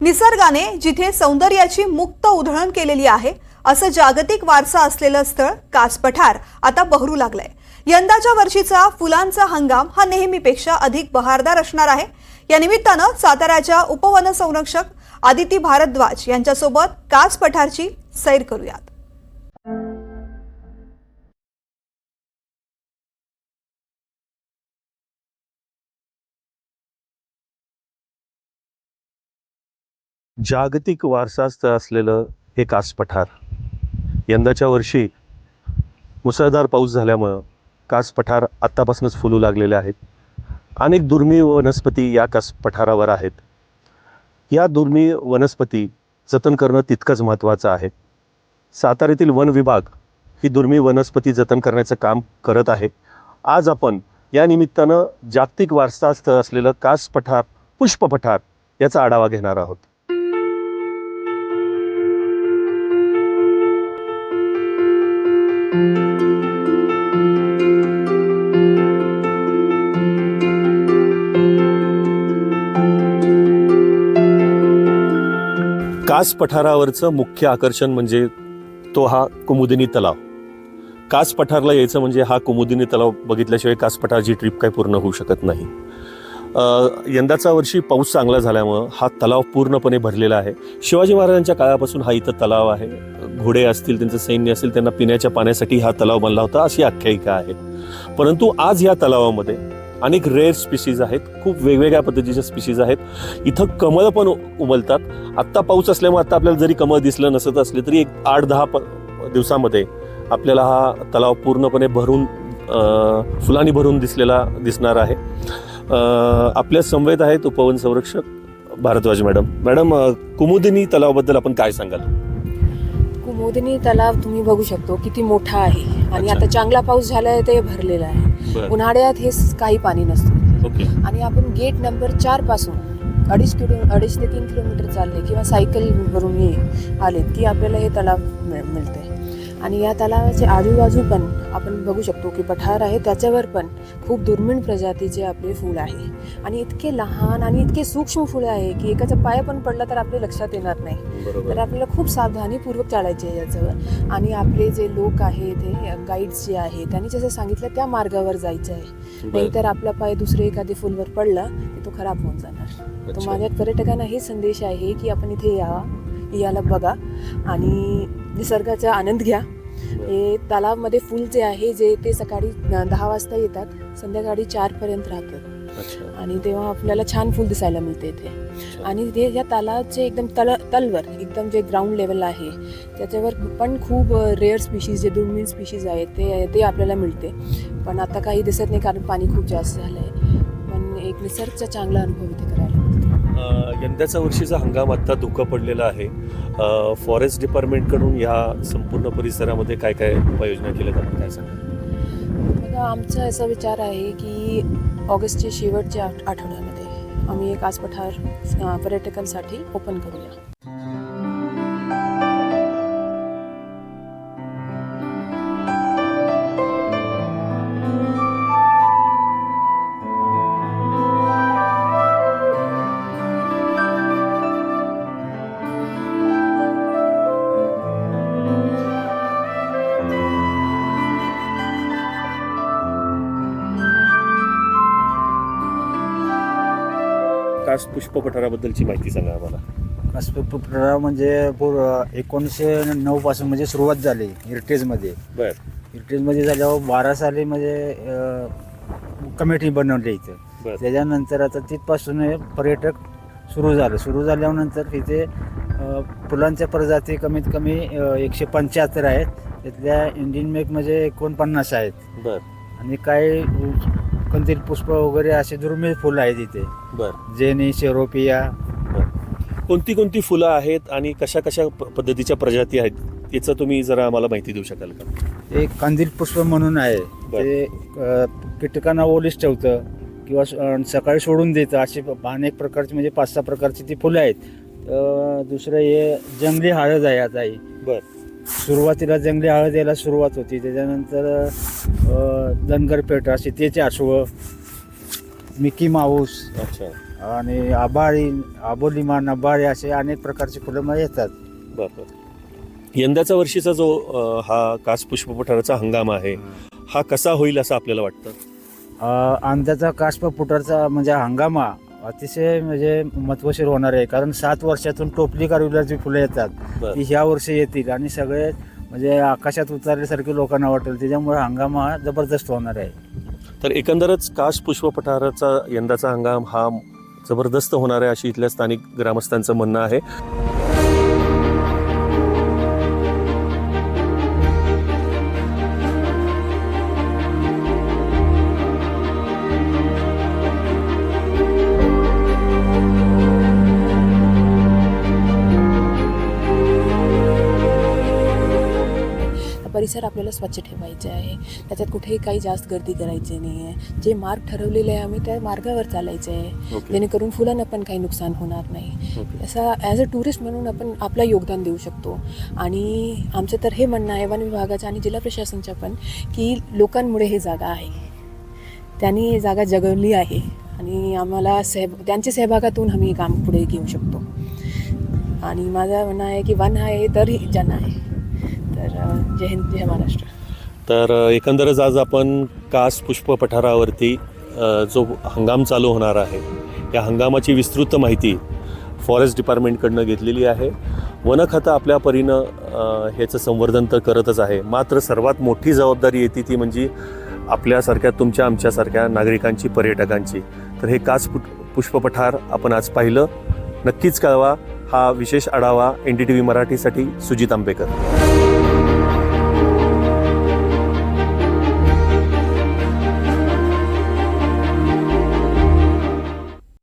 निसर्गाने जिथे सौंदर्याची मुक्त उधळण केलेली आहे असं जागतिक वारसा असलेलं स्थळ कास पठार आता बहरू लागलंय। यंदाच्या वर्षीचा फुलांचा हंगाम हा नेहमीपेक्षा अधिक बहारदार असणार आहे। या निमित्तानं साताऱ्याच्या उपवन संरक्षक आदिती भारद्वाज यांच्यासोबत कास पठारची सैर करूयात। जागतिक वारसा स्थळ असलेलं हे कास पठार यंदाच्या वर्षी मुसळधार पाऊस झाल्यामुळं कास पठार आत्तापासूनच फुलू लागलेले आहेत। अनेक दुर्मिळ वनस्पती या कास पठारावर आहेत। या दुर्मिळ वनस्पती जतन करणं तितकंच महत्त्वाचं आहे। साताऱ्यातील वन विभाग ही दुर्मिळ वनस्पती जतन करण्याचं काम करत आहे। आज आपण या निमित्तानं जागतिक वारसा स्थळ असलेलं कास पठार पुष्प पठार याचा आढावा घेणार आहोत। कास पठारावरचं मुख्य आकर्षण म्हणजे तो हा कुमुदिनी तलाव। कास पठारला यायचं म्हणजे हा कुमुदिनी तलाव बघितल्याशिवाय कास पठारची ट्रिप काही पूर्ण होऊ शकत नाही। यंदाचा वर्षी पाऊस चांगला झाल्यामुळं हा तलाव पूर्णपणे भरलेला आहे। शिवाजी महाराजांच्या काळापासून हा इथं तलाव आहे। घोडे असतील, त्यांचं सैन्य असेल, त्यांना पिण्याच्या पाण्यासाठी हा तलाव बनला होता अशी आख्यायिका आहे। परंतु आज या तलावामध्ये अनेक रेअर स्पीशीज आहेत, खूप वेगवेगळ्या पद्धतीच्या स्पीशीज आहेत। इथं कमळं पण उमलतात। आत्ता पाऊस असल्यामुळे आता आपल्याला जरी कमळ दिसलं नसत असले तरी एक 8-10 दिवसामध्ये आपल्याला हा तलाव पूर्णपणे भरून फुलांनी भरून दिसणार आहे। आपल्या समवेत आहेत उपवन संरक्षक भारद्वाज मॅडम। मॅडम, कुमुदिनी तलावाबद्दल आपण काय सांगाल? कुमुदिनी तलाव तुम्ही बघू शकतो किती मोठा आहे आणि आता चांगला पाऊस झालाय ते भरलेला आहे। उन्हाळ्यात हे काही पाणी नसतं आणि आपण गेट नंबर 4 पासून 2.5 ते 3 किलोमीटर चालले किंवा सायकल वरून आले की आपल्याला हे तलाव मिळते। आणि या तलावाचे आजूबाजू पण आपण बघू शकतो की पठार आहे, त्याच्यावर पण खूप दुर्मिळ प्रजातीचे आपले फूल आहे आणि इतके लहान आणि इतके सूक्ष्म फुलं आहे की एकाचा पाय पण पडला तर आपल्या लक्षात येणार नाही। तर आपल्याला खूप सावधानीपूर्वक चालायचे आहे याच्यावर आणि आपले जे लोक आहेत हे गाईड्स जे आहेत त्यांनी जसं सांगितलं त्या मार्गावर जायचं आहे, नाहीतर आपला पाय दुसरे एखादे फुलवर पडला की तो खराब होऊन जाणार। तर माझ्या पर्यटकांना हे संदेश आहे की आपण इथे याला बघा आणि निसर्गाचा आनंद घ्या। हे तलावामध्ये फुल जे आहे जे ते सकाळी 10 वाजता येतात, संध्याकाळी 4 पर्यंत राहतात आणि तेव्हा आपल्याला छान फुल दिसायला मिळते इथे। आणि ते या तलावाचे एकदम तलवर एकदम जे ग्राउंड लेवल आहे त्याच्यावर पण खूप रेअर स्पीशीज जे दुर्मिळ स्पीशीज आहेत ते आपल्याला मिळते, पण आता काही दिसत नाही कारण पाणी खूप जास्त झालं आहे। पण एक निसर्गचा चांगला अनुभव इथे करायला मिळतो। यंदाचा वर्षीचा हंगाम आता धुकं पडलेला आहे। फॉरेस्ट डिपार्टमेंटकडून या संपूर्ण परिसरामध्ये काय काय उपाययोजना केल्या जातात, काय सांगा? बघा, आमचा असा विचार आहे की ऑगस्टच्या शेवटच्या आठवड्यामध्ये आम्ही एक कास पठार पर्यटकांसाठी ओपन करूया। कास पुष्प पठाराबद्दलची माहिती सांगा आम्हाला। कास पुष्प पठार म्हणजे 1909 पासून म्हणजे सुरुवात झाली हेरिटेजमध्ये। हेरिटेजमध्ये झाल्यावर 12 साली म्हणजे कमिटी बनवली इथं। त्याच्यानंतर आता तिथपासून पर्यटक सुरू झाल्यानंतर तिथे फुलांच्या प्रजाती कमीत कमी 175 आहेत। त्यातल्या इंडियन मेक म्हणजे 49 आहेत आणि काही कंदील पुष्प वगैरे असे दुर्मिळ फुलं आहेत इथे। जेनी, शेरोपिया। कोणती कोणती फुलं आहेत आणि कशा कशा पद्धतीच्या प्रजाती आहेत याचं तुम्ही जरा आम्हाला माहिती देऊ शकाल का? एक कंदील पुष्प म्हणून आहे, ते कीटकांना ओलीस ठेवतं किंवा सकाळी सोडून देतं। असे अनेक प्रकारची म्हणजे 5-6 प्रकारची ती फुलं आहेत। दुसरं हे जंगली हळद आहे। आता ही सुरुवातीला जंगली हळद यायला सुरुवात होती, त्याच्यानंतर धनगरपेठ असे त्याचे आठवं, मिकी माऊस आणि आबोलीमा नबाळी असे अनेक प्रकारची फुलं मग येतात. बरं. यंदाचा वर्षीचा जो हा कास पुष्प पठाराचा हंगाम आहे हा कसा होईल असं आपल्याला वाटतं? आंब्याचा काष्प फुटारचा म्हणजे हंगामा अतिशय म्हणजे महत्वशीर होणार आहे, कारण 7 वर्षातून टोपली कारविलाची फुलं येतात ती ह्या वर्षी येतील आणि सगळे म्हणजे आकाशात उतरल्यासारखे लोकांना वाटेल, त्याच्यामुळे हंगाम हा जबरदस्त होणार आहे. तर एकंदरच कास पुष्प पठाराचा यंदाचा हंगाम हा जबरदस्त होणार आहे अशी इथल्या स्थानिक ग्रामस्थांचं म्हणणं आहे. परिसर आपल्याला स्वच्छ ठेवायचे आहे, त्याच्यात कुठेही काही जास्त गर्दी करायची नाही आहे. जे मार्ग ठरवलेले आहे आम्ही त्या मार्गावर चालायचे आहे, जेणेकरून फुलांना पण काही नुकसान होणार नाही. असा ॲज अ टुरिस्ट म्हणून आपण आपलं योगदान देऊ शकतो. आणि आमचं तर हे म्हणणं आहे वन विभागाचं आणि जिल्हा प्रशासनाचं पण, की लोकांमुळे ही जागा आहे, त्यांनी ही जागा जगवली आहे आणि आम्हाला त्यांच्या सहभागातून आम्ही काम पुढे घेऊ शकतो. आणि माझं म्हणणं आहे की वन आहे तर जन आहे. तर जय हिंद, जय महाराष्ट्र. तर एकंदरच आज आपण कास पुष्प पठारावरती जो हंगाम चालू होणार आहे या हंगामाची विस्तृत माहिती फॉरेस्ट डिपार्टमेंटकडनं घेतलेली आहे. वन खातं आपल्या परीनं ह्याचं संवर्धन तर करतच आहे, मात्र सर्वात मोठी जबाबदारी येते ती म्हणजे आपल्यासारख्या तुमच्या आमच्यासारख्या नागरिकांची, पर्यटकांची. तर हे कास पुष्प पठार आपण आज पाहिलं. नक्कीच कळवा. हा विशेष आढावा NDTV मराठीसाठी सुजित आंबेकर.